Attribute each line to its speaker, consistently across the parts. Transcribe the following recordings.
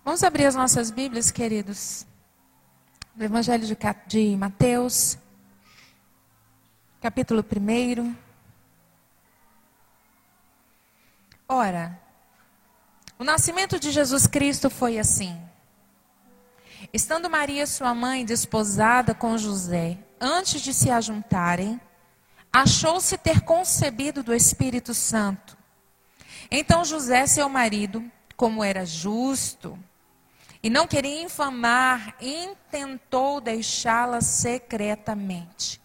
Speaker 1: Vamos abrir as nossas Bíblias, queridos, do Evangelho de Mateus, capítulo 1. Ora, o nascimento de Jesus Cristo foi assim. Estando Maria, sua mãe, desposada com José, antes de se ajuntarem, achou-se ter concebido do Espírito Santo. Então José, seu marido, como era justo e não queria infamar, intentou deixá-la secretamente.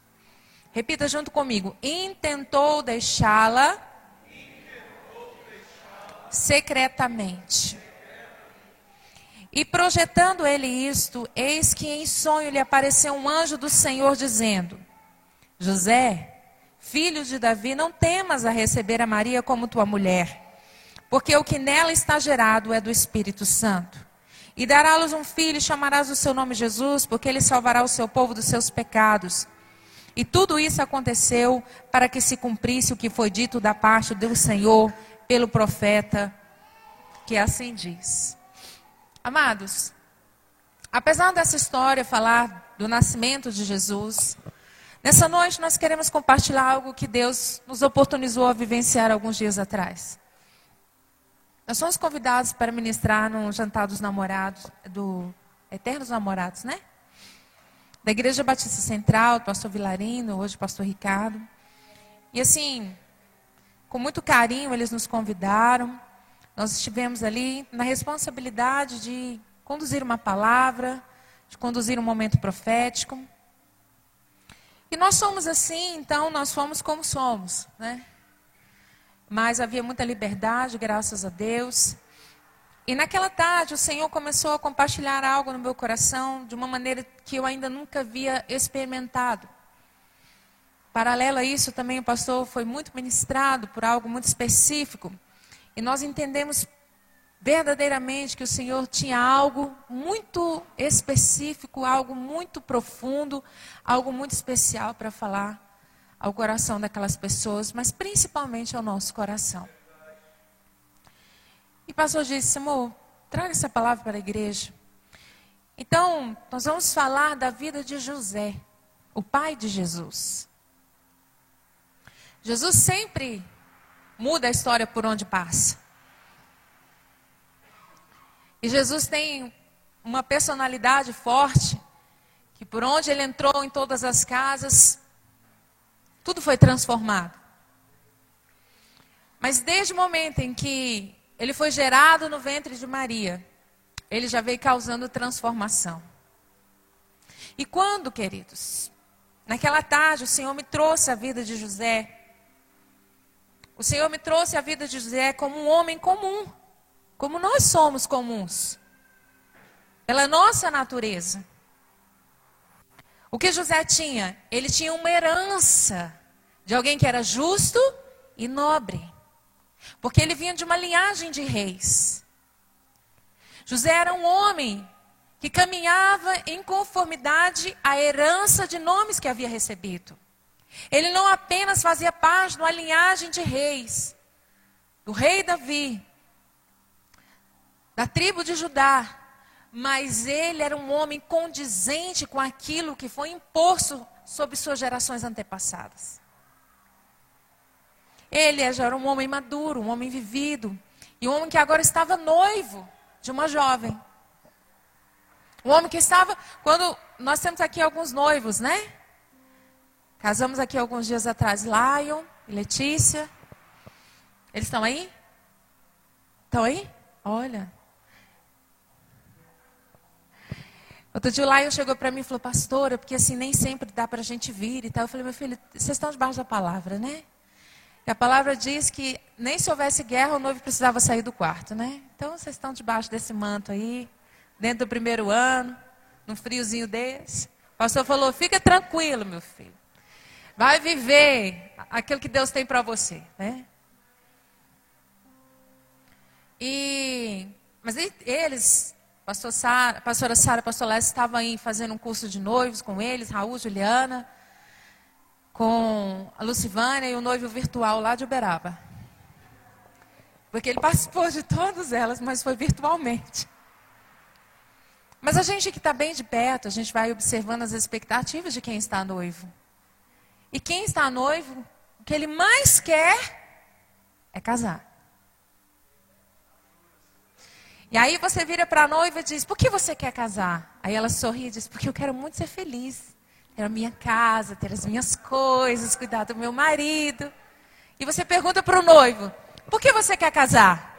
Speaker 1: Repita junto comigo. Intentou deixá-la secretamente. E projetando ele isto, eis que em sonho lhe apareceu um anjo do Senhor dizendo: José, filho de Davi, não temas a receber a Maria como tua mulher, porque o que nela está gerado é do Espírito Santo. E dará-lhes um filho, e chamarás o seu nome Jesus, porque ele salvará o seu povo dos seus pecados. E tudo isso aconteceu para que se cumprisse o que foi dito da parte do Senhor pelo profeta, que assim diz. Amados, apesar dessa história falar do nascimento de Jesus, nessa noite nós queremos compartilhar algo que Deus nos oportunizou a vivenciar alguns dias atrás. Nós fomos convidados para ministrar no jantar dos namorados, do Eternos Namorados, né? Da Igreja Batista Central, do pastor Vilarino, hoje o pastor Ricardo. E assim, com muito carinho eles nos convidaram. Nós estivemos ali na responsabilidade de conduzir uma palavra, de conduzir um momento profético. E nós somos assim, então nós fomos como somos, né? Mas havia muita liberdade, graças a Deus. E naquela tarde o Senhor começou a compartilhar algo no meu coração de uma maneira que eu ainda nunca havia experimentado. Paralelo a isso, também o pastor foi muito ministrado por algo muito específico. E nós entendemos verdadeiramente que o Senhor tinha algo muito específico, algo muito profundo, algo muito especial para falar ao coração daquelas pessoas, mas principalmente ao nosso coração. E o pastor disse: amor, traga essa palavra para a igreja. Então, nós vamos falar da vida de José, o pai de Jesus. Jesus sempre muda a história por onde passa. E Jesus tem uma personalidade forte, que por onde ele entrou em todas as casas, tudo foi transformado. Mas desde o momento em que ele foi gerado no ventre de Maria, ele já veio causando transformação. E quando, queridos, naquela tarde o Senhor me trouxe a vida de José, o Senhor me trouxe a vida de José como um homem comum, como nós somos comuns, pela nossa natureza. O que José tinha? Ele tinha uma herança de alguém que era justo e nobre, porque ele vinha de uma linhagem de reis. José era um homem que caminhava em conformidade à herança de nomes que havia recebido. Ele não apenas fazia parte de uma linhagem de reis, do rei Davi, da tribo de Judá, mas ele era um homem condizente com aquilo que foi imposto sobre suas gerações antepassadas. Ele já era um homem maduro, um homem vivido, e um homem que agora estava noivo de uma jovem. Um homem que estava, quando nós temos aqui alguns noivos, né? Casamos aqui alguns dias atrás, Lion e Letícia. Eles estão aí? Estão aí? Olha. Outro dia o Lion chegou para mim e falou: pastora, porque assim nem sempre dá para a gente vir e tal. Eu falei: meu filho, vocês estão debaixo da palavra, né? E a palavra diz que nem se houvesse guerra o noivo precisava sair do quarto, né? Então vocês estão debaixo desse manto aí, dentro do primeiro ano, num friozinho desse. O pastor falou: fica tranquilo, meu filho. Vai viver aquilo que Deus tem para você, né? Mas eles, pastora Sara, pastor Lécio, estavam aí fazendo um curso de noivos com eles, Raul, Juliana, com a Lucivânia e o noivo virtual lá de Uberaba. Porque ele participou de todas elas, mas foi virtualmente. Mas a gente que está bem de perto, a gente vai observando as expectativas de quem está noivo. E quem está noivo, o que ele mais quer é casar. E aí você vira para a noiva e diz, por que você quer casar? Aí ela sorri e diz, porque eu quero muito ser feliz. Ter a minha casa, ter as minhas coisas, cuidar do meu marido. E você pergunta para o noivo, por que você quer casar?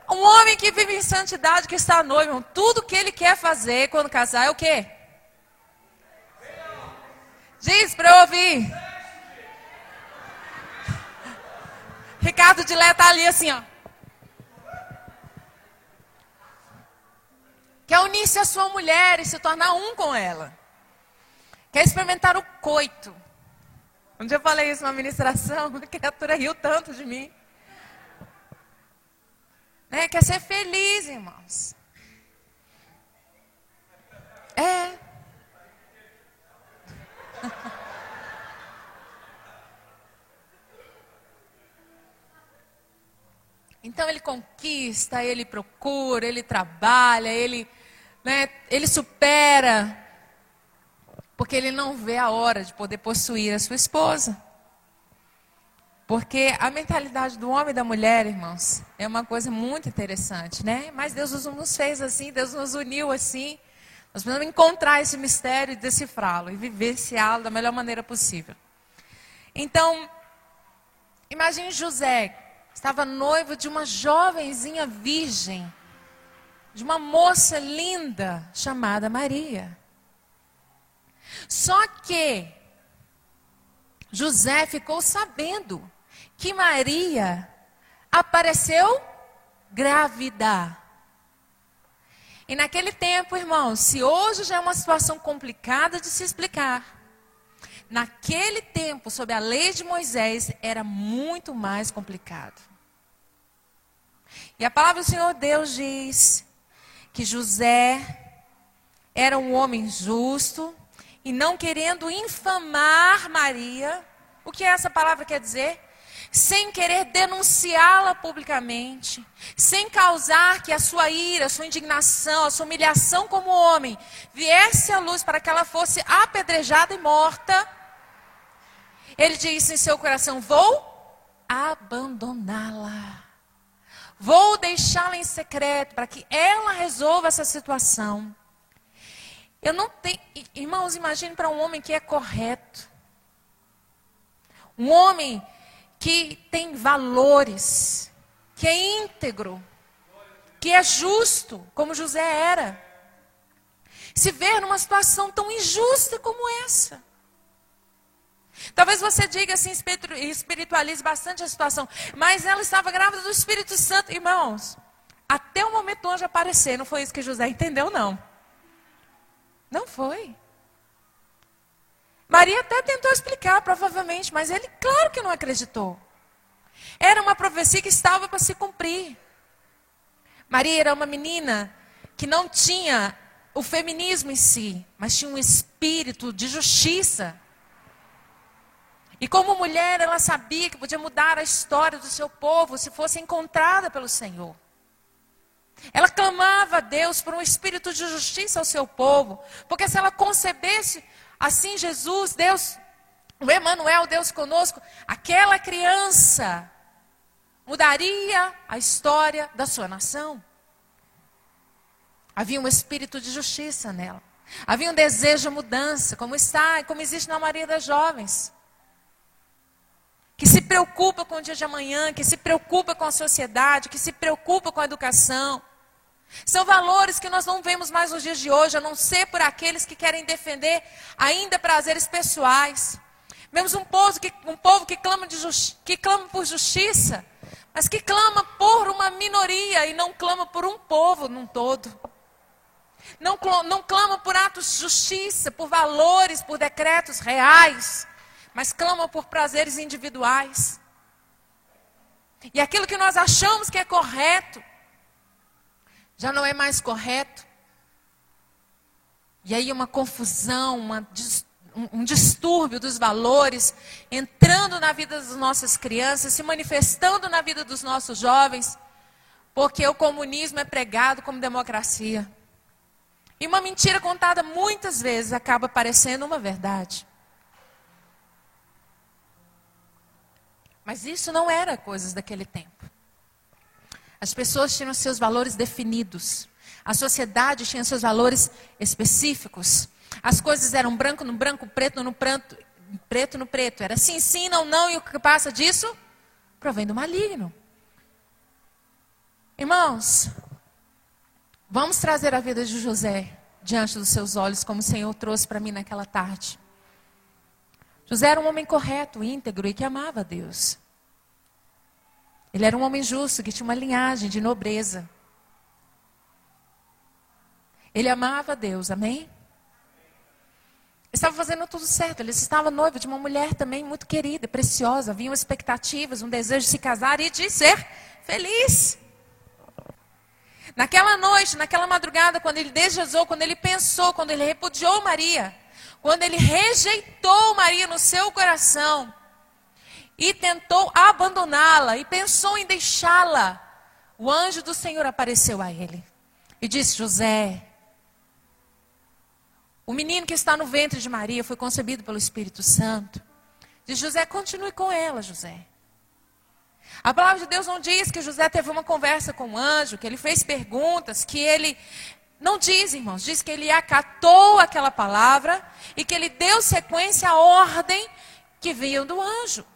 Speaker 1: Um homem que vive em santidade, que está noivo, tudo que ele quer fazer quando casar é o quê? Diz para eu ouvir. Ricardo de Lé está ali assim, ó. Quer unir-se à sua mulher e se tornar um com ela. Quer experimentar o coito. Um dia eu falei isso numa ministração, a criatura riu tanto de mim. Né? Quer ser feliz, irmãos. É. Então ele conquista, ele procura, ele trabalha, ele supera. Porque ele não vê a hora de poder possuir a sua esposa. Porque a mentalidade do homem e da mulher, irmãos, é uma coisa muito interessante, né? Mas Deus nos fez assim, Deus nos uniu assim. Nós precisamos encontrar esse mistério e decifrá-lo e vivenciá-lo da melhor maneira possível. Então, imagine José, estava noivo de uma jovenzinha virgem, de uma moça linda chamada Maria. Só que José ficou sabendo que Maria apareceu grávida. E naquele tempo, irmãos, se hoje já é uma situação complicada de se explicar, naquele tempo, sob a lei de Moisés, era muito mais complicado. E a palavra do Senhor Deus diz que José era um homem justo e não querendo infamar Maria. O que essa palavra quer dizer? Sem querer denunciá-la publicamente, sem causar que a sua ira, a sua indignação, a sua humilhação como homem viesse à luz para que ela fosse apedrejada e morta. Ele disse em seu coração, vou abandoná-la. Vou deixá-la em secreto para que ela resolva essa situação. Eu não tenho, irmãos, imagine para um homem que é correto. Um homem que tem valores, que é íntegro, que é justo, como José era. Se ver numa situação tão injusta como essa. Talvez você diga assim, espiritualize bastante a situação, mas ela estava grávida do Espírito Santo. Irmãos, até o momento do anjo aparecer, não foi isso que José entendeu, não. Não foi. Maria até tentou explicar, provavelmente, mas ele, claro que não acreditou. Era uma profecia que estava para se cumprir. Maria era uma menina que não tinha o feminismo em si, mas tinha um espírito de justiça. E como mulher, ela sabia que podia mudar a história do seu povo se fosse encontrada pelo Senhor. Ela clamava a Deus por um espírito de justiça ao seu povo, porque se ela concebesse assim Jesus, Deus, o Emanuel, Deus conosco, aquela criança mudaria a história da sua nação. Havia um espírito de justiça nela. Havia um desejo de mudança, como existe na maioria das jovens. Que se preocupa com o dia de amanhã, que se preocupa com a sociedade, que se preocupa com a educação. São valores que nós não vemos mais nos dias de hoje, a não ser por aqueles que querem defender ainda prazeres pessoais. Vemos um povo que clama por justiça, mas que clama por uma minoria e não clama por um povo num todo. Não clama por atos de justiça, por valores, por decretos reais, mas clama por prazeres individuais. E aquilo que nós achamos que é correto, já não é mais correto. E aí uma confusão, um distúrbio distúrbio dos valores entrando na vida das nossas crianças, se manifestando na vida dos nossos jovens, porque o comunismo é pregado como democracia. E uma mentira contada muitas vezes acaba parecendo uma verdade. Mas isso não era coisas daquele tempo. As pessoas tinham seus valores definidos. A sociedade tinha seus valores específicos. As coisas eram branco no branco, preto no preto, preto no preto. Era sim, sim, não, não. E o que passa disso? Provém do maligno. Irmãos, vamos trazer a vida de José diante dos seus olhos, como o Senhor trouxe para mim naquela tarde. José era um homem correto, íntegro e que amava a Deus. Ele era um homem justo, que tinha uma linhagem de nobreza. Ele amava a Deus, amém? Ele estava fazendo tudo certo. Ele estava noivo de uma mulher também muito querida, preciosa. Haviam expectativas, um desejo de se casar e de ser feliz. Naquela noite, naquela madrugada, quando ele desejou, quando ele pensou, quando ele repudiou Maria, quando ele rejeitou Maria no seu coração e tentou abandoná-la e pensou em deixá-la, o anjo do Senhor apareceu a ele e disse: José, o menino que está no ventre de Maria foi concebido pelo Espírito Santo. Diz: José, continue com ela, José. A palavra de Deus não diz que José teve uma conversa com o anjo, que ele fez perguntas, que ele... Não diz, irmãos, diz que ele acatou aquela palavra e que ele deu sequência à ordem que veio do anjo.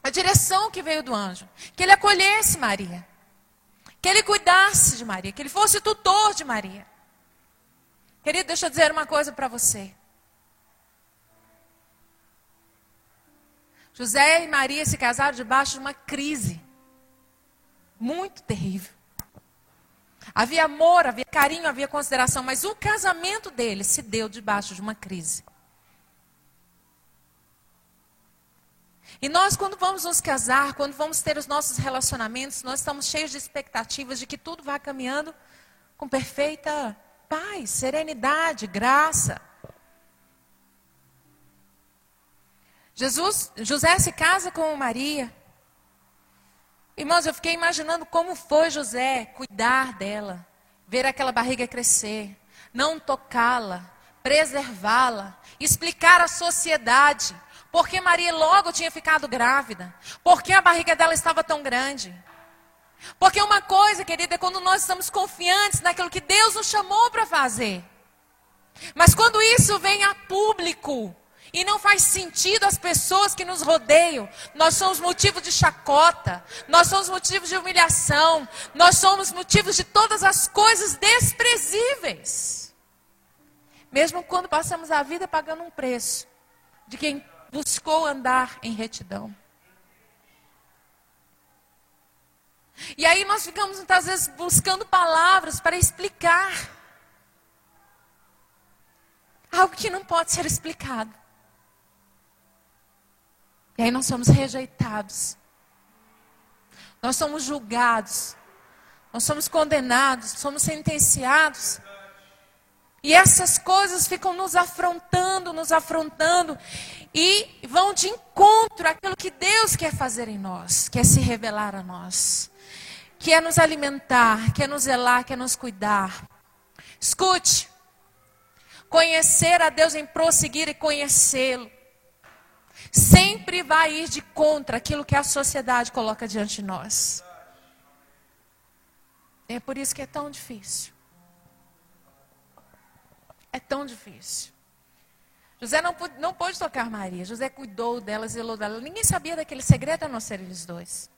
Speaker 1: A direção que veio do anjo. Que ele acolhesse Maria. Que ele cuidasse de Maria, que ele fosse tutor de Maria. Querido, deixa eu dizer uma coisa para você. José e Maria se casaram debaixo de uma crise muito terrível. Havia amor, havia carinho, havia consideração, mas o casamento deles se deu debaixo de uma crise. E nós, quando vamos nos casar, quando vamos ter os nossos relacionamentos, nós estamos cheios de expectativas de que tudo vai caminhando com perfeita paz, serenidade, graça. José se casa com Maria. Irmãos, eu fiquei imaginando como foi José cuidar dela, ver aquela barriga crescer, não tocá-la, preservá-la, explicar à sociedade porque Maria logo tinha ficado grávida, porque a barriga dela estava tão grande. Porque uma coisa, querida, é quando nós estamos confiantes naquilo que Deus nos chamou para fazer. Mas quando isso vem a público e não faz sentido às pessoas que nos rodeiam, nós somos motivo de chacota, nós somos motivo de humilhação, nós somos motivos de todas as coisas desprezíveis. Mesmo quando passamos a vida pagando um preço de quem buscou andar em retidão. E aí nós ficamos muitas vezes buscando palavras para explicar algo que não pode ser explicado. E aí nós somos rejeitados. Nós somos julgados. Nós somos condenados, somos sentenciados. E essas coisas ficam nos afrontando e vão de encontro àquilo que Deus quer fazer em nós, quer se revelar a nós, quer nos alimentar, quer nos zelar, quer nos cuidar. Escute, conhecer a Deus em prosseguir e conhecê-lo sempre vai ir de contra aquilo que a sociedade coloca diante de nós. É por isso que é tão difícil. É tão difícil. José não pôde tocar Maria. José cuidou dela, zelou dela. Ninguém sabia daquele segredo a não ser eles dois.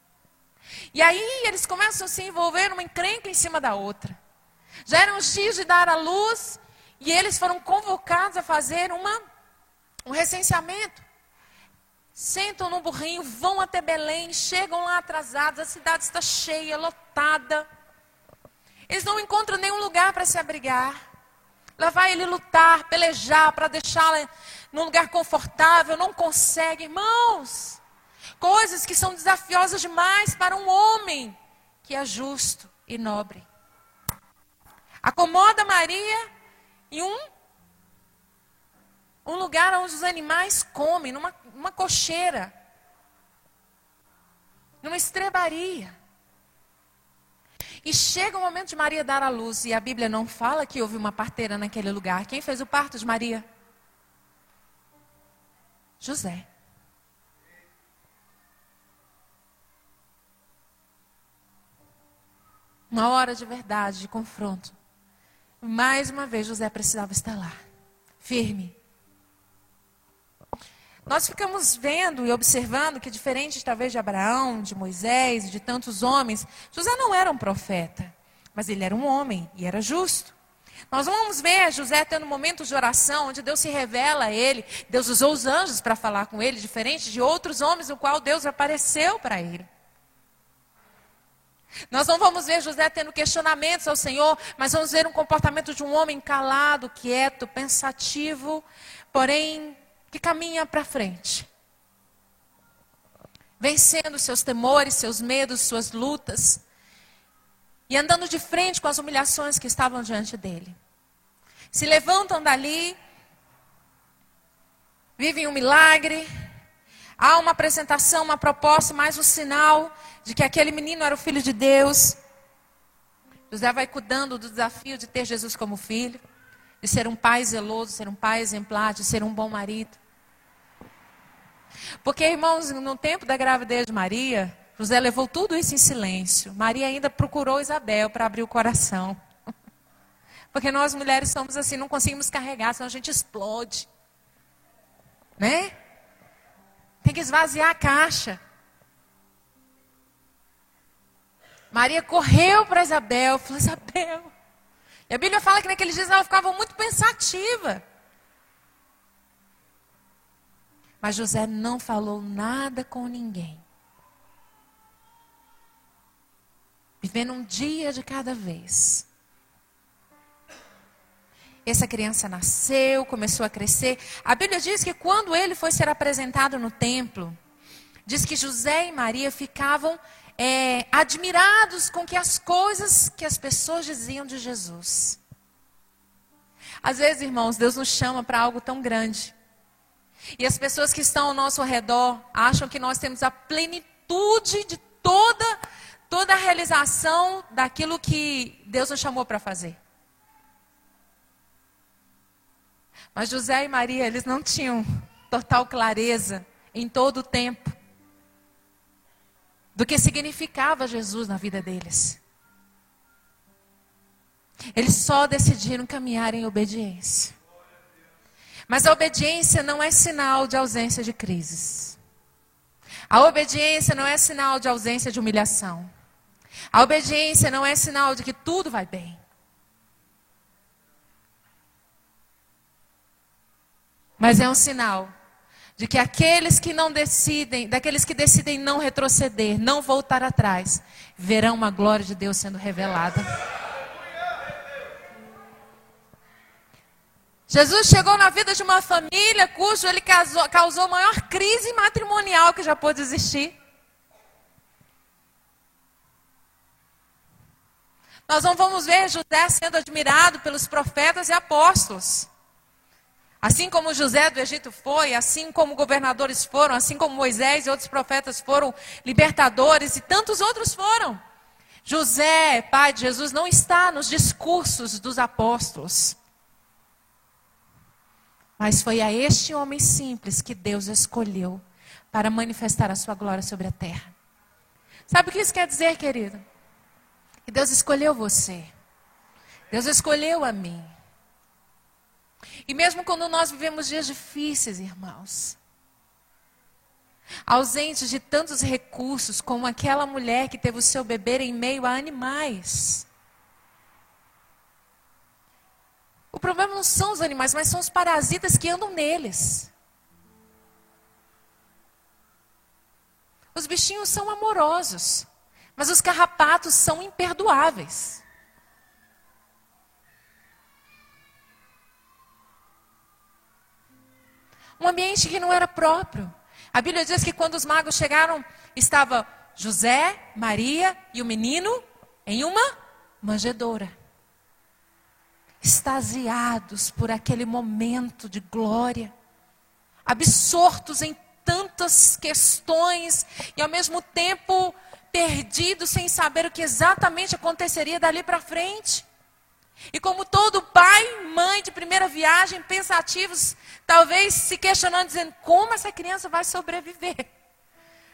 Speaker 1: E aí eles começam a se envolver numa encrenca em cima da outra. Já eram os dias de dar à luz e eles foram convocados a fazer um recenseamento. Sentam no burrinho, vão até Belém, chegam lá atrasados, a cidade está cheia, lotada. Eles não encontram nenhum lugar para se abrigar. Lá vai ele lutar, pelejar para deixá-la num lugar confortável, não consegue. Irmãos, coisas que são desafiosas demais para um homem que é justo e nobre. Acomoda Maria em um Um lugar onde os animais comem, numa cocheira. Numa estrebaria. E chega o momento de Maria dar à luz. E a Bíblia não fala que houve uma parteira naquele lugar. Quem fez o parto de Maria? José. Uma hora de verdade, de confronto. Mais uma vez, José precisava estar lá. Firme. Nós ficamos vendo e observando que, diferente talvez de Abraão, de Moisés, de tantos homens, José não era um profeta, mas ele era um homem e era justo. Nós vamos ver José tendo momentos de oração, onde Deus se revela a ele. Deus usou os anjos para falar com ele, diferente de outros homens, no qual Deus apareceu para ele. Nós não vamos ver José tendo questionamentos ao Senhor, mas vamos ver um comportamento de um homem calado, quieto, pensativo, porém que caminha para frente. Vencendo seus temores, seus medos, suas lutas. E andando de frente com as humilhações que estavam diante dele. Se levantam dali, vivem um milagre. Há uma apresentação, uma proposta, mais um sinal de que aquele menino era o filho de Deus. José vai cuidando do desafio de ter Jesus como filho. De ser um pai zeloso, ser um pai exemplar, de ser um bom marido. Porque, irmãos, no tempo da gravidez de Maria, José levou tudo isso em silêncio. Maria ainda procurou Isabel para abrir o coração. Porque nós mulheres somos assim, não conseguimos carregar, senão a gente explode. Né? Tem que esvaziar a caixa. Maria correu para Isabel, falou: Isabel. E a Bíblia fala que naqueles dias ela ficava muito pensativa. Mas José não falou nada com ninguém. Vivendo um dia de cada vez. Essa criança nasceu, começou a crescer. A Bíblia diz que quando ele foi ser apresentado no templo, diz que José e Maria ficavam admirados com que as coisas que as pessoas diziam de Jesus. Às vezes, irmãos, Deus nos chama para algo tão grande. E as pessoas que estão ao nosso redor acham que nós temos a plenitude de toda a realização daquilo que Deus nos chamou para fazer. Mas José e Maria, eles não tinham total clareza em todo o tempo do que significava Jesus na vida deles. Eles só decidiram caminhar em obediência. Mas a obediência não é sinal de ausência de crises. A obediência não é sinal de ausência de humilhação. A obediência não é sinal de que tudo vai bem. Mas é um sinal de que aqueles que não decidem, daqueles que decidem não retroceder, não voltar atrás, verão uma glória de Deus sendo revelada. Jesus chegou na vida de uma família cujo ele causou a maior crise matrimonial que já pôde existir. Nós não vamos ver José sendo admirado pelos profetas e apóstolos. Assim como José do Egito foi, assim como governadores foram, assim como Moisés e outros profetas foram libertadores e tantos outros foram. José, pai de Jesus, não está nos discursos dos apóstolos. Mas foi a este homem simples que Deus escolheu para manifestar a sua glória sobre a terra. Sabe o que isso quer dizer, querido? Que Deus escolheu você. Deus escolheu a mim. E mesmo quando nós vivemos dias difíceis, irmãos, ausentes de tantos recursos, como aquela mulher que teve o seu bebê em meio a animais. O problema não são os animais, mas são os parasitas que andam neles. Os bichinhos são amorosos, mas os carrapatos são imperdoáveis. Um ambiente que não era próprio. A Bíblia diz que quando os magos chegaram, estava José, Maria e o menino em uma manjedoura. extasiados por aquele momento de glória, absortos em tantas questões e ao mesmo tempo perdidos sem saber o que exatamente aconteceria dali para frente. E como todo pai, mãe de primeira viagem, pensativos, talvez se questionando, dizendo, como essa criança vai sobreviver?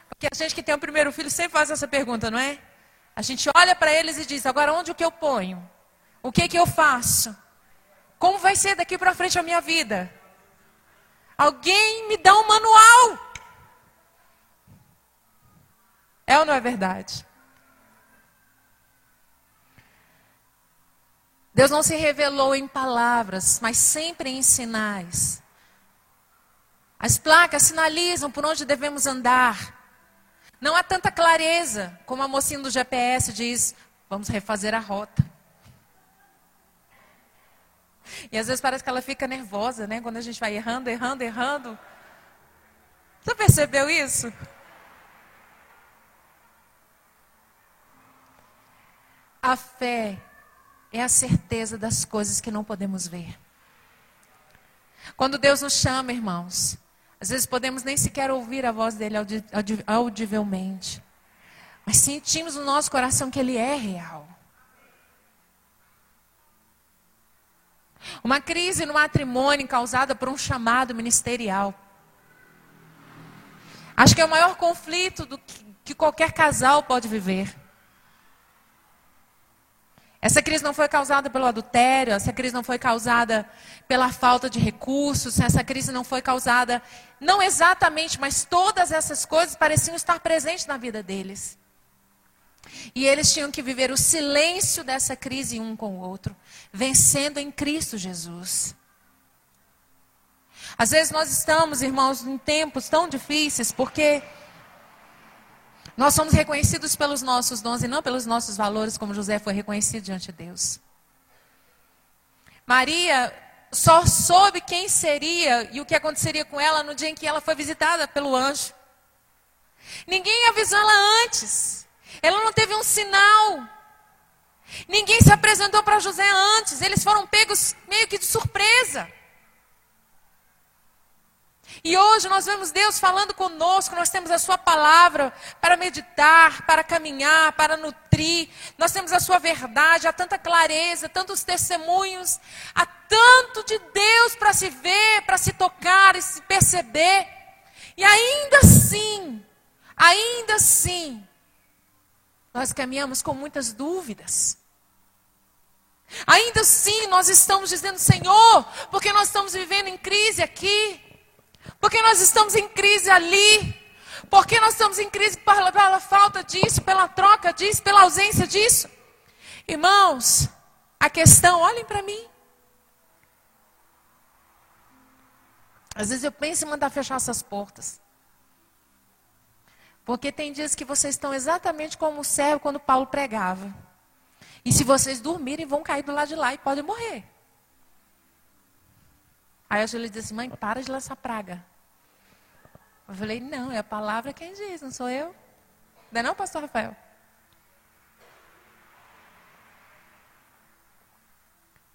Speaker 1: Porque a gente que tem o primeiro filho sempre faz essa pergunta, não é? A gente olha para eles e diz, agora onde o que eu ponho? O que eu faço? Como vai ser daqui para frente a minha vida? Alguém me dá um manual. É ou não é verdade? Deus não se revelou em palavras, mas sempre em sinais. As placas sinalizam por onde devemos andar. Não há tanta clareza, como a mocinha do GPS diz, vamos refazer a rota. E às vezes parece que ela fica nervosa, né? Quando a gente vai errando. Você percebeu isso? A fé é a certeza das coisas que não podemos ver. Quando Deus nos chama, irmãos, às vezes podemos nem sequer ouvir a voz dele audivelmente. Mas sentimos no nosso coração que ele é real. Uma crise no matrimônio causada por um chamado ministerial. Acho que é o maior conflito que qualquer casal pode viver. Essa crise não foi causada pelo adultério, essa crise não foi causada pela falta de recursos, essa crise não foi causada, não exatamente, mas todas essas coisas pareciam estar presentes na vida deles. E eles tinham que viver o silêncio dessa crise um com o outro, vencendo em Cristo Jesus. Às vezes nós estamos, irmãos, em tempos tão difíceis, porque nós somos reconhecidos pelos nossos dons e não pelos nossos valores, como José foi reconhecido diante de Deus. Maria só soube quem seria e o que aconteceria com ela no dia em que ela foi visitada pelo anjo. Ninguém avisou ela antes. Ela não teve um sinal. Ninguém se apresentou para José antes. Eles foram pegos meio que de surpresa. E hoje nós vemos Deus falando conosco, nós temos a sua palavra para meditar, para caminhar, para nutrir. Nós temos a sua verdade, há tanta clareza, tantos testemunhos, há tanto de Deus para se ver, para se tocar e se perceber. E ainda assim, nós caminhamos com muitas dúvidas. Ainda assim, nós estamos dizendo, Senhor, porque nós estamos vivendo em crise aqui. Porque nós estamos em crise ali. Porque nós estamos em crise pela falta disso, pela troca disso, pela ausência disso. Irmãos, a questão, olhem para mim. Às vezes eu penso em mandar fechar essas portas. Porque tem dias que vocês estão exatamente como o servo quando Paulo pregava. E se vocês dormirem, vão cair do lado de lá e podem morrer. Aí a Júlia disse assim, mãe, para de lançar praga. Eu falei, não, é a palavra quem diz, não sou eu. Não é não, pastor Rafael?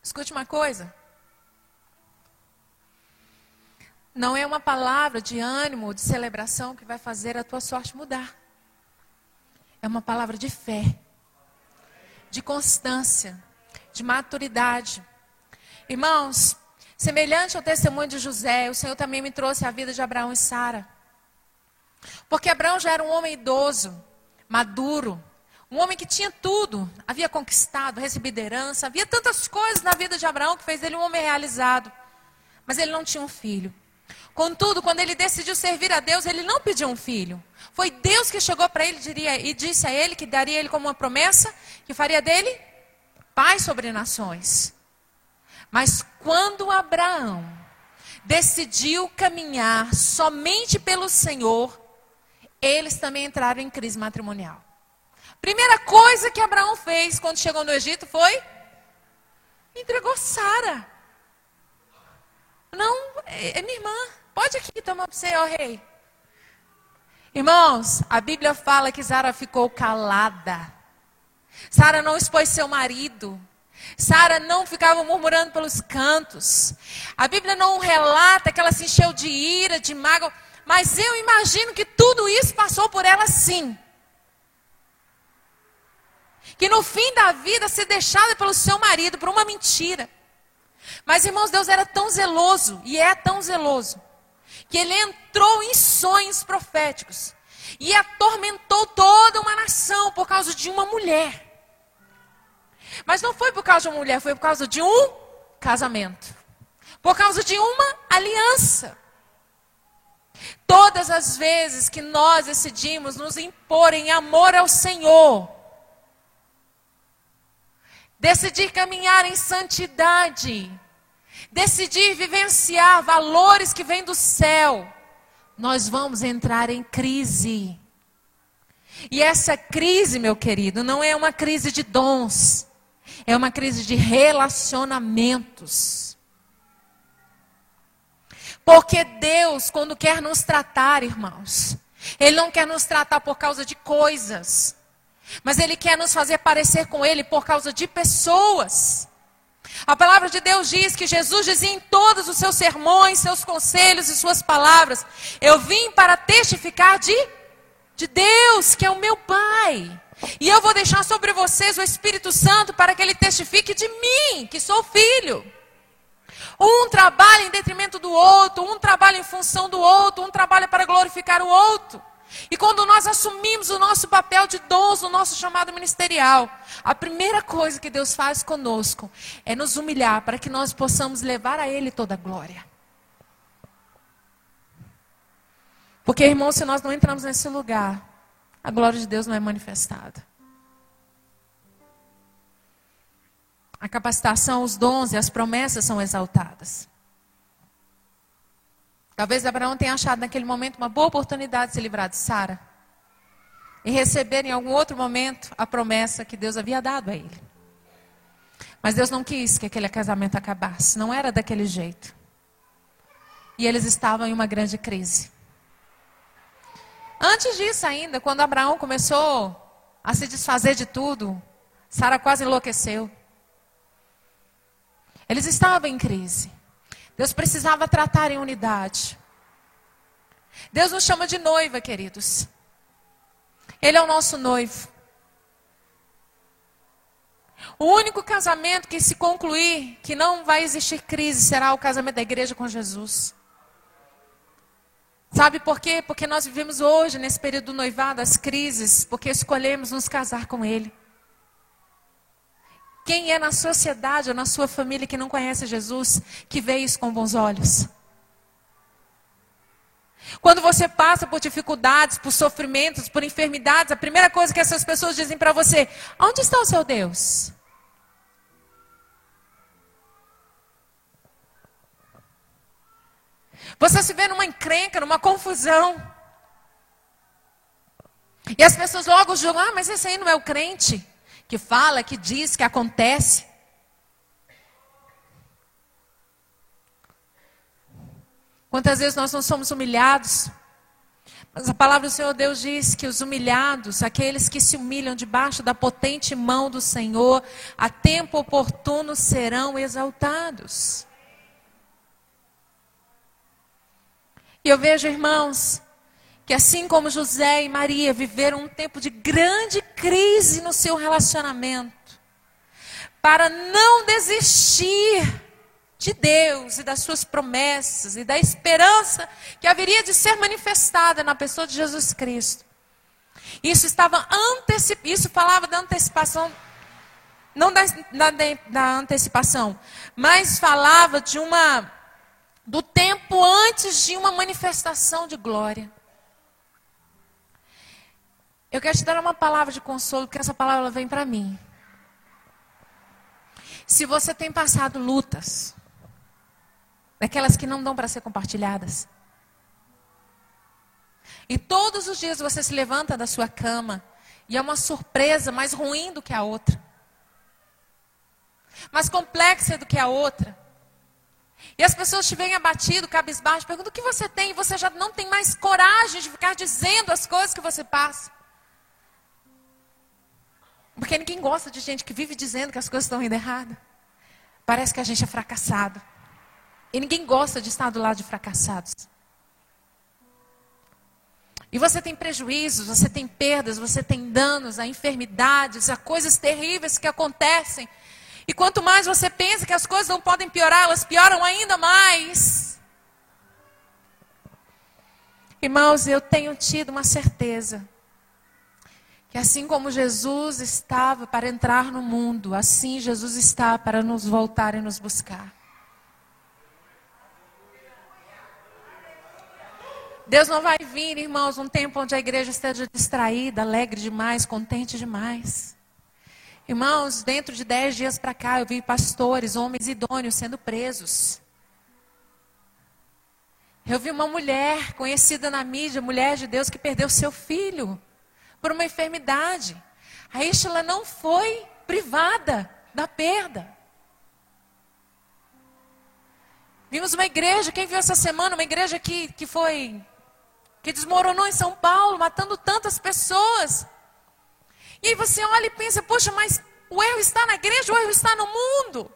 Speaker 1: Escute uma coisa. Não é uma palavra de ânimo, de celebração que vai fazer a tua sorte mudar. É uma palavra de fé, de constância, de maturidade. Irmãos, semelhante ao testemunho de José, o Senhor também me trouxe a vida de Abraão e Sara. Porque Abraão já era um homem idoso, maduro, um homem que tinha tudo, havia conquistado, recebido herança, havia tantas coisas na vida de Abraão que fez ele um homem realizado. Mas ele não tinha um filho. Contudo, quando ele decidiu servir a Deus, ele não pediu um filho. Foi Deus que chegou para ele e disse a ele que daria ele como uma promessa, que faria dele pai sobre nações. Mas quando Abraão decidiu caminhar somente pelo Senhor, eles também entraram em crise matrimonial. Primeira coisa que Abraão fez quando chegou no Egito foi entregou Sara. Não, é minha irmã. Pode aqui tomar para você, ó rei. Irmãos, a Bíblia fala que Sara ficou calada. Sara não expôs seu marido. Sara não ficava murmurando pelos cantos. A Bíblia não relata que ela se encheu de ira, de mágoa, mas eu imagino que tudo isso passou por ela sim. Que no fim da vida ser deixada pelo seu marido por uma mentira. Mas irmãos, Deus era tão zeloso, e é tão zeloso, que ele entrou em sonhos proféticos e atormentou toda uma nação por causa de uma mulher. Mas não foi por causa de uma mulher, foi por causa de um casamento. Por causa de uma aliança. Todas as vezes que nós decidimos nos impor em amor ao Senhor, decidir caminhar em santidade, decidir vivenciar valores que vêm do céu, nós vamos entrar em crise. E essa crise, meu querido, não é uma crise de dons, é uma crise de relacionamentos. Porque Deus, quando quer nos tratar, irmãos, Ele não quer nos tratar por causa de coisas, mas Ele quer nos fazer parecer com Ele por causa de pessoas. A palavra de Deus diz que Jesus dizia em todos os seus sermões, seus conselhos e suas palavras: eu vim para testificar de Deus, que é o meu Pai. E eu vou deixar sobre vocês o Espírito Santo para que Ele testifique de mim, que sou filho. Um trabalha em detrimento do outro, um trabalha em função do outro, um trabalha para glorificar o outro. E quando nós assumimos o nosso papel de dons, o nosso chamado ministerial, a primeira coisa que Deus faz conosco é nos humilhar para que nós possamos levar a Ele toda a glória. Porque, irmão, se nós não entramos nesse lugar, a glória de Deus não é manifestada. A capacitação, os dons e as promessas são exaltadas. Talvez Abraão tenha achado naquele momento uma boa oportunidade de se livrar de Sara. E receber em algum outro momento a promessa que Deus havia dado a ele. Mas Deus não quis que aquele casamento acabasse. Não era daquele jeito. E eles estavam em uma grande crise. Antes disso ainda, quando Abraão começou a se desfazer de tudo, Sara quase enlouqueceu. Eles estavam em crise. Deus precisava tratar em unidade. Deus nos chama de noiva, queridos. Ele é o nosso noivo. O único casamento que se concluir, que não vai existir crise, será o casamento da igreja com Jesus. Sabe por quê? Porque nós vivemos hoje, nesse período do noivado, as crises, porque escolhemos nos casar com Ele. Quem é na sociedade ou na sua família que não conhece Jesus, que vê isso com bons olhos? Quando você passa por dificuldades, por sofrimentos, por enfermidades, a primeira coisa que essas pessoas dizem para você: onde está o seu Deus? Você se vê numa encrenca, numa confusão. E as pessoas logo julgam: ah, mas esse aí não é o crente que fala, que diz, que acontece. Quantas vezes nós não somos humilhados? Mas a palavra do Senhor Deus diz que os humilhados, aqueles que se humilham debaixo da potente mão do Senhor, a tempo oportuno serão exaltados. E eu vejo, irmãos, que assim como José e Maria viveram um tempo de grande crise no seu relacionamento, para não desistir de Deus e das suas promessas e da esperança que haveria de ser manifestada na pessoa de Jesus Cristo. Isso falava da antecipação, não da antecipação, mas falava do tempo antes de uma manifestação de glória. Eu quero te dar uma palavra de consolo, porque essa palavra vem para mim. Se você tem passado lutas, daquelas que não dão para ser compartilhadas, e todos os dias você se levanta da sua cama, e é uma surpresa mais ruim do que a outra, mais complexa do que a outra, e as pessoas te veem abatido, cabisbaixo, perguntam o que você tem, e você já não tem mais coragem de ficar dizendo as coisas que você passa. Porque ninguém gosta de gente que vive dizendo que as coisas estão indo errado. Parece que a gente é fracassado. E ninguém gosta de estar do lado de fracassados. E você tem prejuízos, você tem perdas, você tem danos, há enfermidades, há coisas terríveis que acontecem. E quanto mais você pensa que as coisas não podem piorar, elas pioram ainda mais. Irmãos, eu tenho tido uma certeza. Que assim como Jesus estava para entrar no mundo, assim Jesus está para nos voltar e nos buscar. Deus não vai vir, irmãos, num tempo onde a igreja esteja distraída, alegre demais, contente demais. Irmãos, dentro de 10 dias para cá, eu vi pastores, homens idôneos sendo presos. Eu vi uma mulher conhecida na mídia, mulher de Deus, que perdeu seu filho por uma enfermidade. A Isla não foi privada da perda. Vimos uma igreja, quem viu essa semana, uma igreja que desmoronou em São Paulo, matando tantas pessoas. E aí você olha e pensa, poxa, mas o erro está na igreja, o erro está no mundo.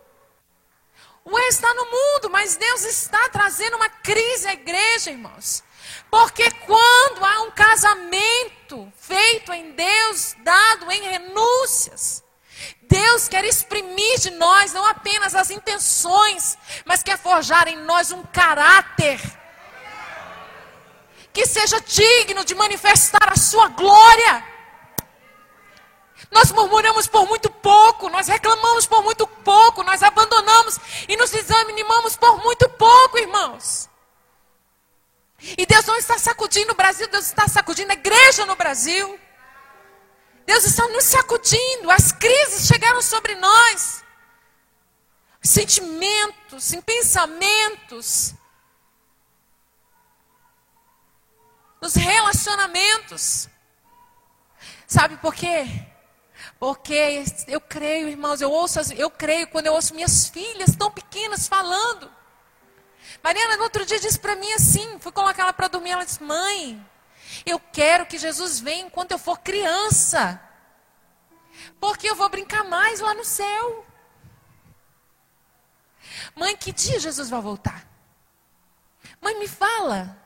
Speaker 1: O erro está no mundo, mas Deus está trazendo uma crise à igreja, irmãos. Porque quando há um casamento feito em Deus, dado em renúncias, Deus quer exprimir de nós não apenas as intenções, mas quer forjar em nós um caráter que seja digno de manifestar a sua glória. Nós murmuramos por muito pouco, nós reclamamos por muito pouco, nós abandonamos e nos desanimamos por muito pouco, irmãos. E Deus não está sacudindo o Brasil, Deus está sacudindo a igreja no Brasil. Deus está nos sacudindo, as crises chegaram sobre nós. Sentimentos, pensamentos, nos relacionamentos. Sabe por quê? Porque eu creio, irmãos, eu creio quando eu ouço minhas filhas tão pequenas falando. Mariana, no outro dia, disse para mim assim, fui colocar ela para dormir, ela disse, mãe, eu quero que Jesus venha enquanto eu for criança, porque eu vou brincar mais lá no céu. Mãe, que dia Jesus vai voltar? Mãe, me fala.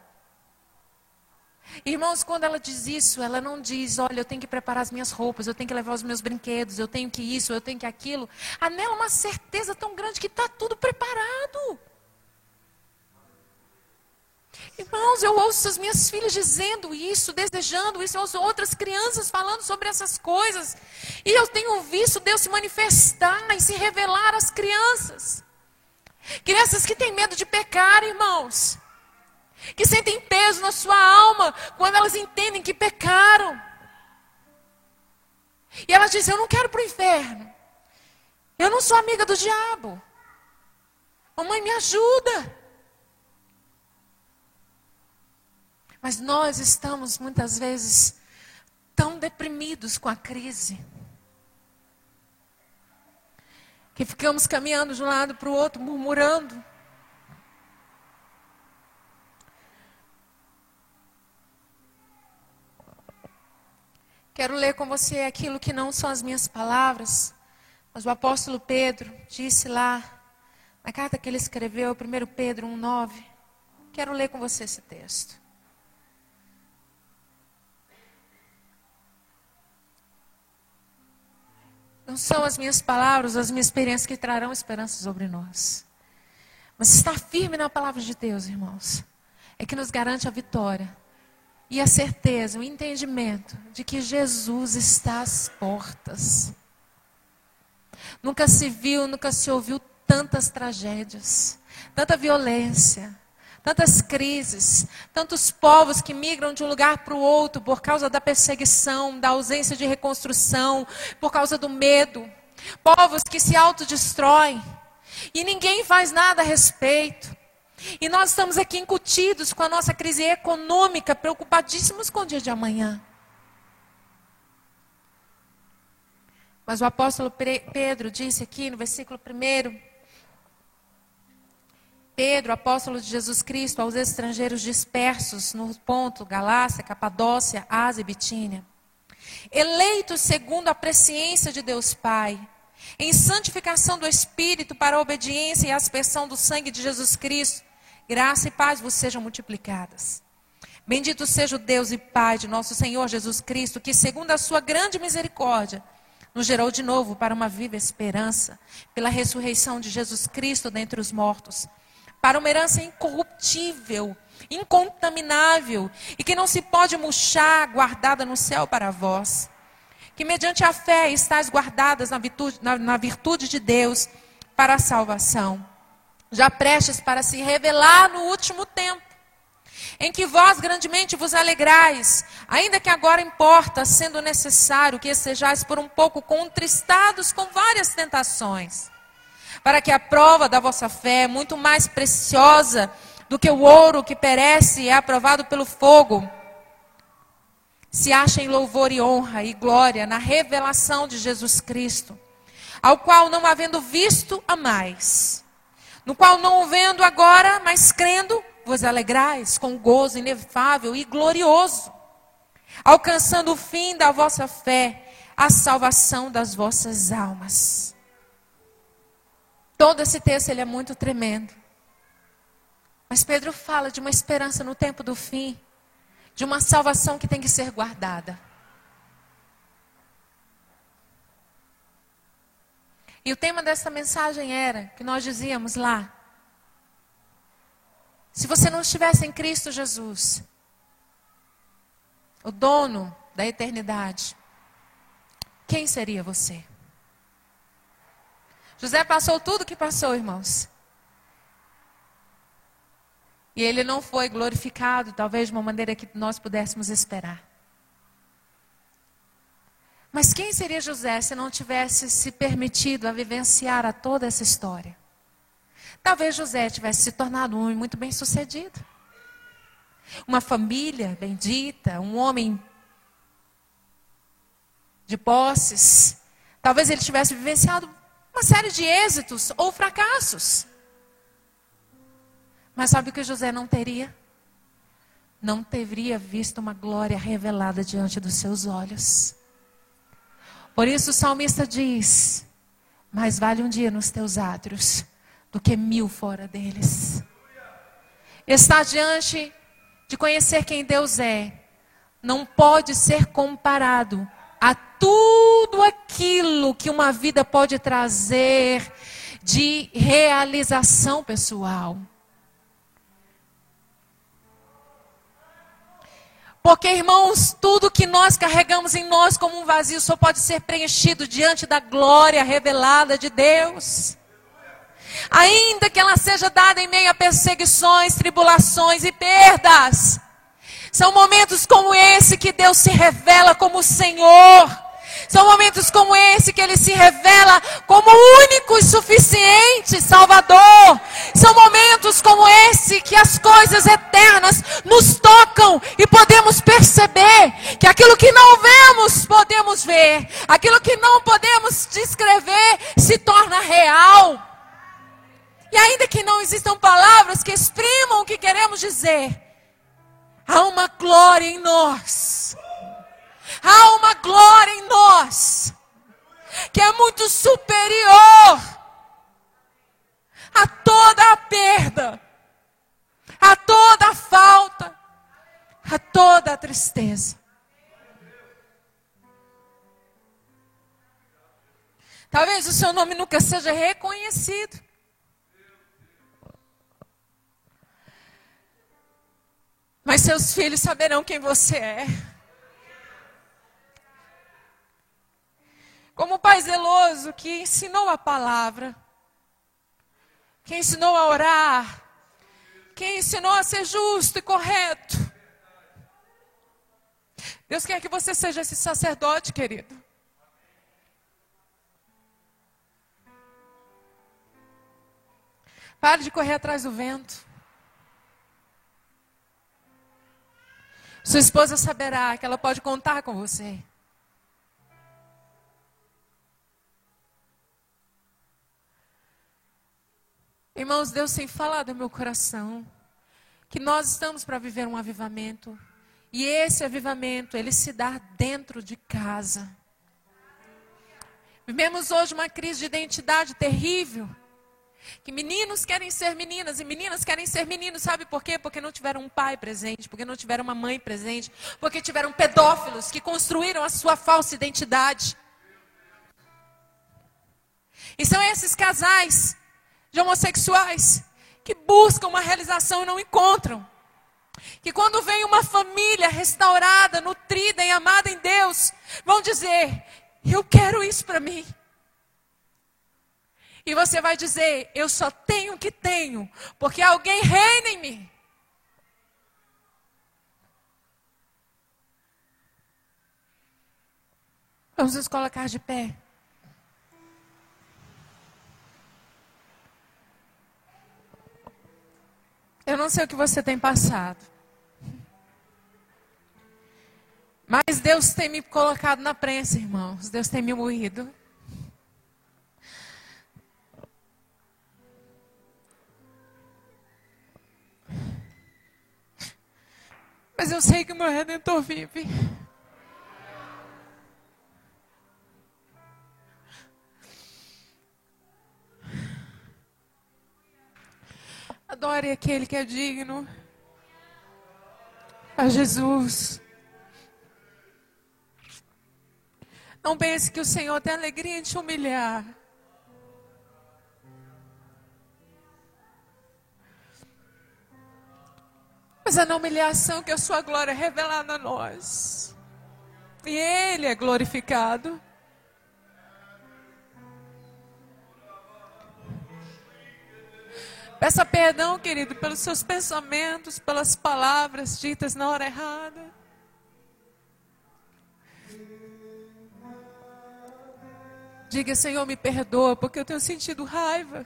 Speaker 1: Irmãos, quando ela diz isso, ela não diz, olha, eu tenho que preparar as minhas roupas, eu tenho que levar os meus brinquedos, eu tenho que isso, eu tenho que aquilo. Há nela uma certeza tão grande que está tudo preparado. Irmãos, eu ouço as minhas filhas dizendo isso, desejando isso, eu ouço outras crianças falando sobre essas coisas. E eu tenho visto Deus se manifestar e se revelar às crianças. Crianças que têm medo de pecar, irmãos. Que sentem peso na sua alma quando elas entendem que pecaram. E elas dizem, eu não quero ir para o inferno. Eu não sou amiga do diabo. Mamãe, me ajuda. Mas nós estamos muitas vezes tão deprimidos com a crise, que ficamos caminhando de um lado para o outro, murmurando. Quero ler com você aquilo que não são as minhas palavras, mas o apóstolo Pedro disse lá, na carta que ele escreveu, 1 Pedro 1,9. Quero ler com você esse texto. Não são as minhas palavras, as minhas experiências que trarão esperança sobre nós. Mas estar firme na palavra de Deus, irmãos, é que nos garante a vitória. E a certeza, o entendimento de que Jesus está às portas. Nunca se viu, nunca se ouviu tantas tragédias, tanta violência, tantas crises, tantos povos que migram de um lugar para o outro por causa da perseguição, da ausência de reconstrução, por causa do medo. Povos que se autodestroem e ninguém faz nada a respeito. E nós estamos aqui incutidos com a nossa crise econômica, preocupadíssimos com o dia de amanhã. Mas o apóstolo Pedro disse aqui no versículo 1, Pedro, apóstolo de Jesus Cristo, aos estrangeiros dispersos no ponto Galácia, Capadócia, Ásia e Bitínia. eleitos segundo a presciência de Deus Pai, em santificação do Espírito para a obediência e a aspersão do sangue de Jesus Cristo, graça e paz vos sejam multiplicadas. Bendito seja o Deus e Pai de nosso Senhor Jesus Cristo, que segundo a sua grande misericórdia, nos gerou de novo para uma viva esperança, pela ressurreição de Jesus Cristo dentre os mortos, para uma herança incorruptível, incontaminável, e que não se pode murchar, guardada no céu para vós, que mediante a fé estáis guardadas na virtude de Deus para a salvação, já prestes para se revelar no último tempo, em que vós grandemente vos alegrais, ainda que agora importa, sendo necessário que sejais por um pouco contristados com várias tentações, para que a prova da vossa fé, muito mais preciosa do que o ouro que perece e é aprovado pelo fogo, se ache em louvor e honra e glória na revelação de Jesus Cristo, ao qual não havendo visto, amais, no qual não o vendo agora, mas crendo, vos alegrais com gozo inefável e glorioso, alcançando o fim da vossa fé, a salvação das vossas almas. Todo esse texto ele é muito tremendo. Mas Pedro fala de uma esperança no tempo do fim, de uma salvação que tem que ser guardada. E o tema dessa mensagem era, que nós dizíamos lá, se você não estivesse em Cristo Jesus, o dono da eternidade, quem seria você? José passou tudo o que passou, irmãos. E ele não foi glorificado, talvez de uma maneira que nós pudéssemos esperar. Mas quem seria José se não tivesse se permitido a vivenciar a toda essa história? Talvez José tivesse se tornado um homem muito bem sucedido. Uma família bendita, um homem de posses. Talvez ele tivesse vivenciado uma série de êxitos ou fracassos. Mas sabe o que José não teria? Não teria visto uma glória revelada diante dos seus olhos. Por isso o salmista diz, mais vale um dia nos teus átrios do que 1000 fora deles. Estar diante de conhecer quem Deus é, não pode ser comparado a tudo aquilo que uma vida pode trazer de realização pessoal. Porque, irmãos, tudo que nós carregamos em nós como um vazio só pode ser preenchido diante da glória revelada de Deus. Ainda que ela seja dada em meio a perseguições, tribulações e perdas. São momentos como esse que Deus se revela como o Senhor. São momentos como esse que Ele se revela como o único e suficiente Salvador. São momentos como esse que as coisas eternas nos tocam e podemos perceber que aquilo que não vemos, podemos ver. Aquilo que não podemos descrever se torna real. E ainda que não existam palavras que exprimam o que queremos dizer, há uma glória em nós. Há uma glória em nós que é muito superior a toda a perda, a toda a falta, a toda a tristeza. Talvez o seu nome nunca seja reconhecido. Mas seus filhos saberão quem você é. Como o pai zeloso que ensinou a palavra, que ensinou a orar, que ensinou a ser justo e correto. Deus quer que você seja esse sacerdote, querido. Pare de correr atrás do vento. Sua esposa saberá que ela pode contar com você. Irmãos, Deus tem falado no meu coração que nós estamos para viver um avivamento E esse avivamento, ele se dá dentro de casa. Vivemos hoje uma crise de identidade terrível. Que meninos querem ser meninas e meninas querem ser meninos. Sabe por quê? Porque não tiveram um pai presente, porque não tiveram uma mãe presente, porque tiveram pedófilos que construíram a sua falsa identidade. E são esses casais de homossexuais que buscam uma realização e não encontram. Que quando vem uma família restaurada, nutrida e amada em Deus, vão dizer: eu quero isso para mim. E você vai dizer: eu só tenho o que tenho, porque alguém reina em mim. Vamos nos colocar de pé. Eu não sei o que você tem passado, mas Deus tem me colocado na prensa, irmãos. Deus tem me moído. Mas eu sei que o meu Redentor vive. Adore aquele que é digno. A Jesus. Não pense que o Senhor tem alegria em te humilhar. Mas é na humilhação que a sua glória é revelada a nós. E Ele é glorificado. Peça perdão, querido, pelos seus pensamentos, pelas palavras ditas na hora errada. Diga: Senhor, me perdoa, porque eu tenho sentido raiva.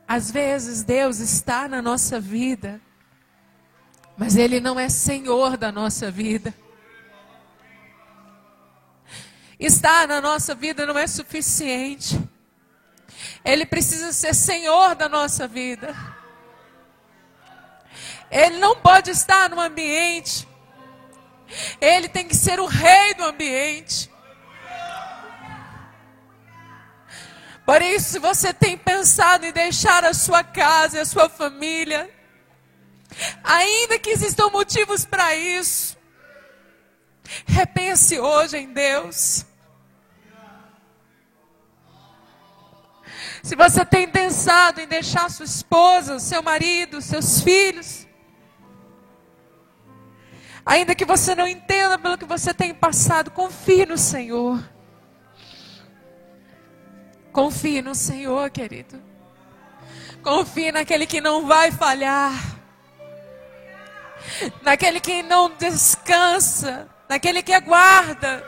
Speaker 1: Às vezes Deus está na nossa vida, mas Ele não é Senhor da nossa vida. Estar na nossa vida não é suficiente. Ele precisa ser Senhor da nossa vida. Ele não pode estar no ambiente. Ele tem que ser o rei do ambiente. Por isso, se você tem pensado em deixar a sua casa e a sua família, ainda que existam motivos para isso, repense hoje em Deus. Se você tem pensado em deixar sua esposa, seu marido, seus filhos, ainda que você não entenda pelo que você tem passado, confie no Senhor. Confie no Senhor, querido. Confie naquele que não vai falhar. Naquele que não descansa. Naquele que aguarda.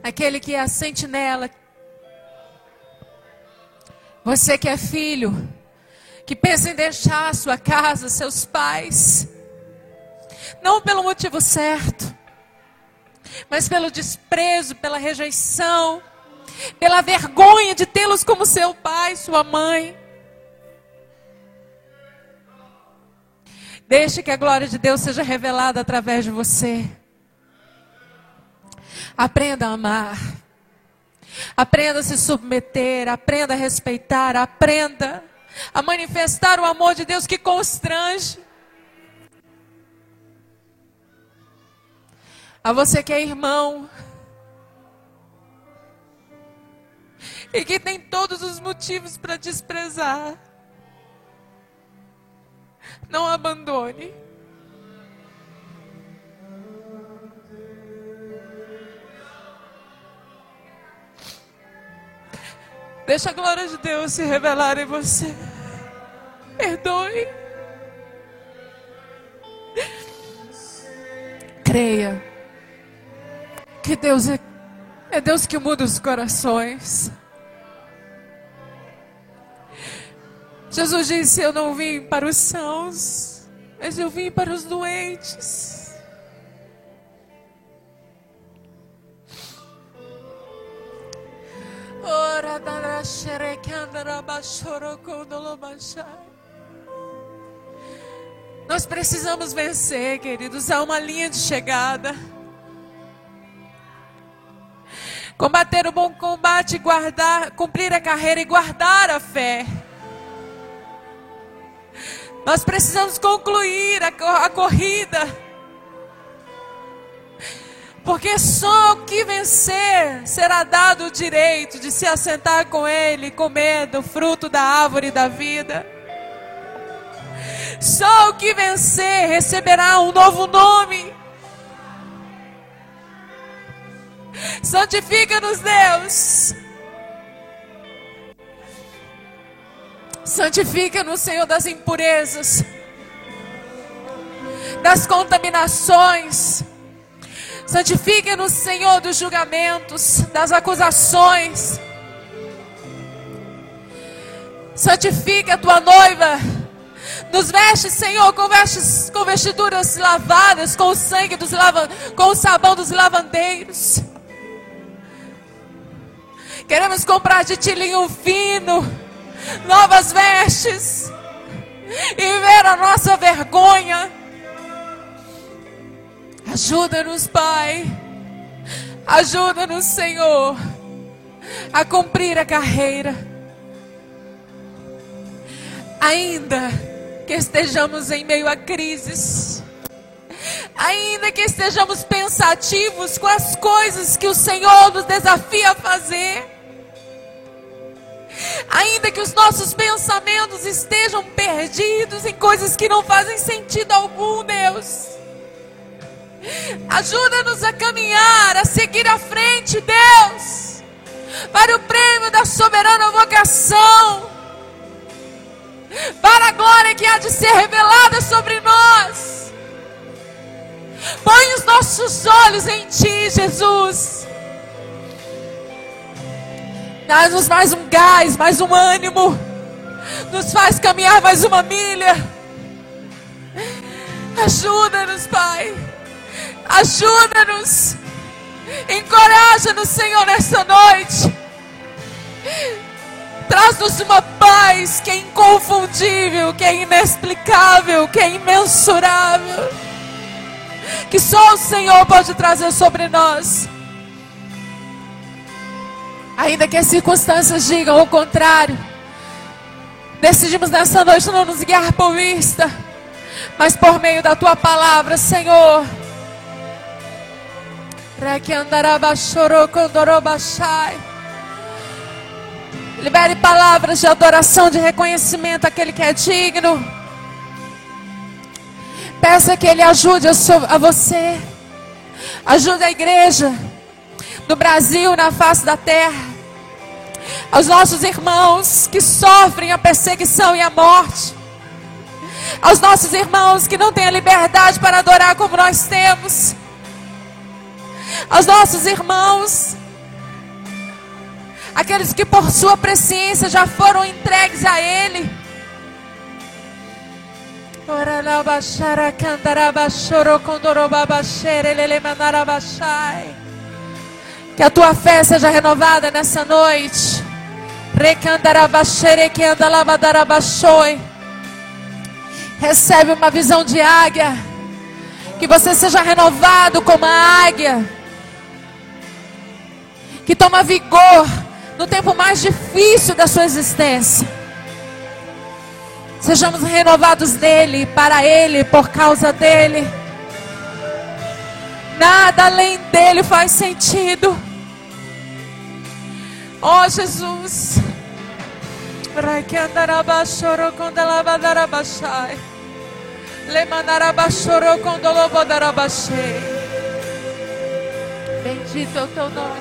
Speaker 1: Naquele que é a sentinela. Você que é filho, que pensa em deixar a sua casa, seus pais, não pelo motivo certo, mas pelo desprezo, pela rejeição, pela vergonha de tê-los como seu pai, sua mãe. Deixe que a glória de Deus seja revelada através de você. Aprenda a amar. Aprenda a se submeter, aprenda a respeitar, aprenda a manifestar o amor de Deus que constrange. A você que é irmão e que tem todos os motivos para desprezar, não abandone. Deixa a glória de Deus se revelar em você. Perdoe. Creia que Deus é Deus que muda os corações. Jesus disse: eu não vim para os sãos, mas eu vim para os doentes. Ora, Nós precisamos vencer, queridos. Há uma linha de chegada. Combater o bom combate, cumprir a carreira e guardar a fé. Nós precisamos concluir a corrida. Porque só o que vencer será dado o direito de se assentar com Ele, comer do fruto da árvore da vida. Só o que vencer receberá um novo nome. Santifica-nos, Deus. Santifica-nos, Senhor, das impurezas, das contaminações. Santifica-nos, Senhor, dos julgamentos, das acusações. Santifica a tua noiva. Nos veste, Senhor, com vestiduras lavadas, com o sangue com o sabão dos lavandeiros. Queremos comprar de ti linho fino, novas vestes, e ver a nossa vergonha. Ajuda-nos, Pai. Ajuda-nos, Senhor, a cumprir a carreira. Ainda que estejamos em meio a crises, ainda que estejamos pensativos com as coisas que o Senhor nos desafia a fazer, ainda que os nossos pensamentos estejam perdidos em coisas que não fazem sentido algum, Deus, ajuda-nos a caminhar, a seguir à frente, Deus, para o prêmio da soberana vocação, para a glória que há de ser revelada sobre nós. Põe os nossos olhos em Ti, Jesus. Dá-nos mais um gás, mais um ânimo. Nos faz caminhar mais uma milha. Ajuda-nos, Pai. Ajuda-nos. Encoraja-nos, Senhor, nessa noite. Traz-nos uma paz que é inconfundível, que é inexplicável, que é imensurável, que só o Senhor pode trazer sobre nós. Ainda que as circunstâncias digam o contrário, decidimos nessa noite não nos guiar por vista, mas por meio da Tua palavra, Senhor. Libere palavras de adoração, de reconhecimento àquele que é digno. Peça que Ele ajude a você. Ajude a igreja no Brasil, na face da terra. Aos nossos irmãos que sofrem a perseguição e a morte. Aos nossos irmãos que não têm a liberdade para adorar como nós temos. Aos nossos irmãos, aqueles que por sua presciência já foram entregues a Ele. Que a tua fé seja renovada nessa noite. Recebe uma visão de águia. Que você seja renovado como a águia, que toma vigor no tempo mais difícil da sua existência. Sejamos renovados nele, para Ele, por causa dele. Nada além dele faz sentido. Oh, Jesus. Bendito é o teu nome.